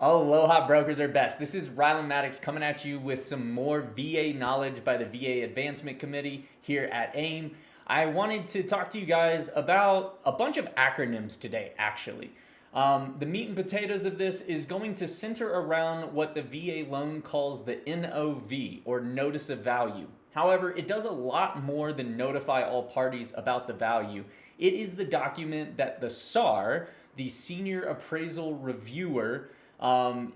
Aloha, brokers are best. This is Rylan Maddox coming at you with some more VA knowledge by the VA Advancement Committee here at AIM. I wanted to talk to you guys about a bunch of acronyms today, actually. The meat and potatoes of this is going to center around what the VA loan calls the NOV, or Notice of Value. However, it does a lot more than notify all parties about the value. It is the document that the SAR, the Senior Appraisal Reviewer,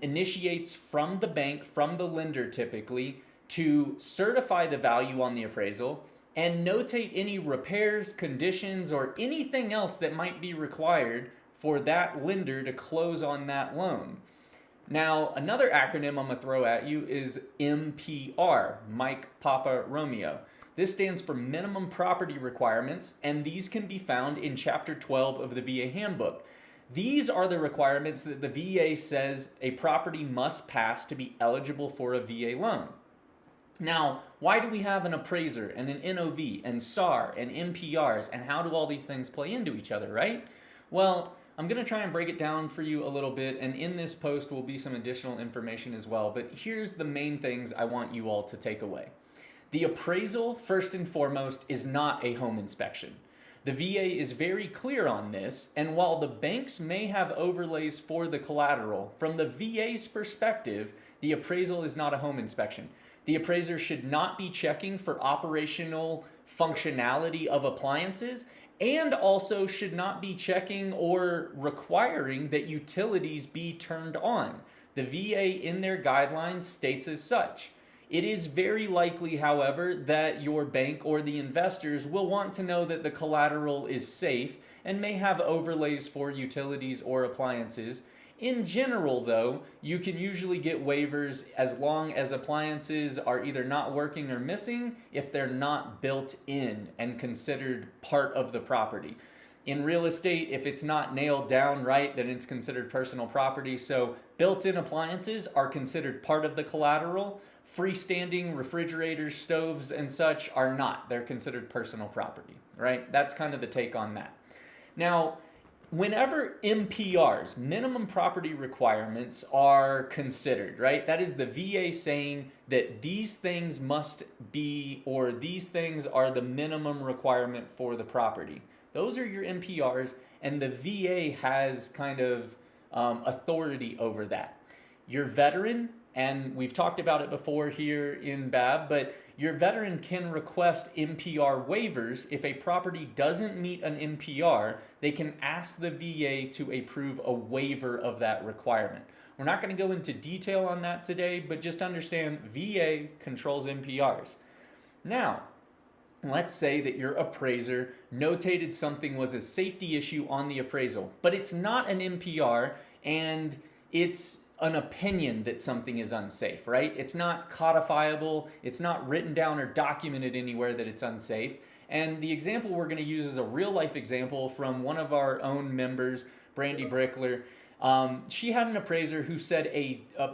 initiates from the bank, from the lender typically, to certify the value on the appraisal and notate any repairs, conditions, or anything else that might be required for that lender to close on that loan. Now, another acronym I'm going to throw at you is MPR, Mike Papa Romeo. This stands for Minimum Property Requirements, and these can be found in Chapter 12 of the VA Handbook. These are the requirements that the VA says a property must pass to be eligible for a VA loan. Now, why do we have an appraiser and an NOV and SAR and MPRs, and how do all these things play into each other, right? Well, I'm going to try and break it down for you a little bit, and in this post will be some additional information as well, but here's the main things I want you all to take away. The appraisal, first and foremost, is not a home inspection. The VA is very clear on this, and while the banks may have overlays for the collateral, from the VA's perspective, the appraisal is not a home inspection. The appraiser should not be checking for operational functionality of appliances, and also should not be checking or requiring that utilities be turned on. The VA in their guidelines states as such. It is very likely, however, that your bank or the investors will want to know that the collateral is safe and may have overlays for utilities or appliances. In general, though, you can usually get waivers as long as appliances are either not working or missing if they're not built in and considered part of the property. In real estate, if it's not nailed down right, then it's considered personal property. So built-in appliances are considered part of the collateral. Freestanding refrigerators, stoves, and such are not. They're considered personal property, right? That's kind of the take on that. Now, whenever MPRs, minimum property requirements, are considered, right? That is the VA saying that these things must be, or these things are the minimum requirement for the property. Those are your MPRs, and the VA has kind of authority over that. Your veteran, and we've talked about it before here in BAB, but your veteran can request MPR waivers. If a property doesn't meet an MPR, they can ask the VA to approve a waiver of that requirement. We're not going to go into detail on that today, but just understand VA controls MPRs. Now, let's say that your appraiser notated something was a safety issue on the appraisal, but it's not an MPR and it's an opinion that something is unsafe, right? It's not codifiable, it's not written down or documented anywhere that it's unsafe. And the example we're going to use is a real life example from one of our own members, Brandy Brickler. She had an appraiser who said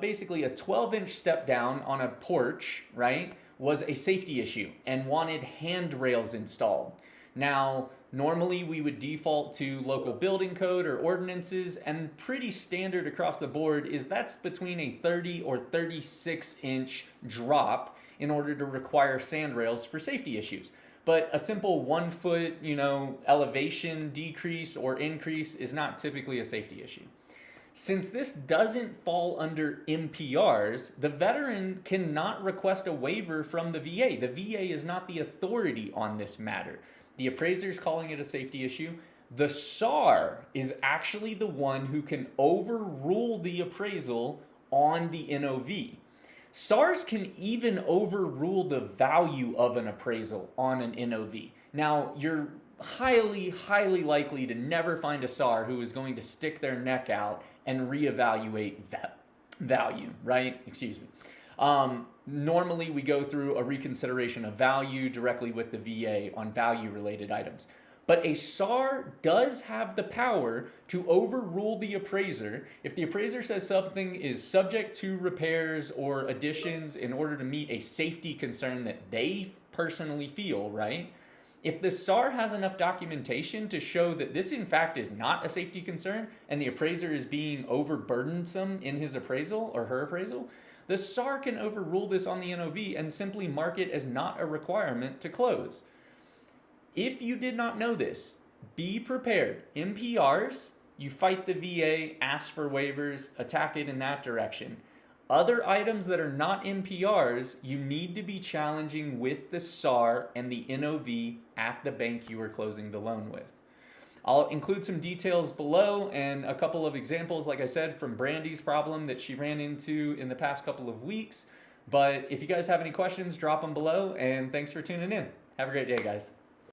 basically a 12-inch step down on a porch, right, was a safety issue and wanted handrails installed. Now, normally we would default to local building code or ordinances, and pretty standard across the board is that's between a 30 or 36-inch drop in order to require sandrails for safety issues. But a simple 1 foot, elevation decrease or increase is not typically a safety issue. Since this doesn't fall under MPRs, the veteran cannot request a waiver from the VA. The VA is not the authority on this matter. The appraiser is calling it a safety issue. The SAR is actually the one who can overrule the appraisal on the NOV. SARs can even overrule the value of an appraisal on an NOV. Now, you're highly, highly likely to never find a SAR who is going to stick their neck out and reevaluate value, right? Excuse me. Normally, we go through a reconsideration of value directly with the VA on value-related items. But a SAR does have the power to overrule the appraiser if the appraiser says something is subject to repairs or additions in order to meet a safety concern that they personally feel, right? If the SAR has enough documentation to show that this in fact is not a safety concern and the appraiser is being overburdensome in his appraisal or her appraisal, the SAR can overrule this on the NOV and simply mark it as not a requirement to close. If you did not know this, be prepared. MPRs, you fight the VA, ask for waivers, attack it in that direction. Other items that are not MPRs, you need to be challenging with the SAR and the NOV at the bank you are closing the loan with. I'll include some details below and a couple of examples, like I said, from Brandy's problem that she ran into in the past couple of weeks. But if you guys have any questions, drop them below, and thanks for tuning in. Have a great day, guys.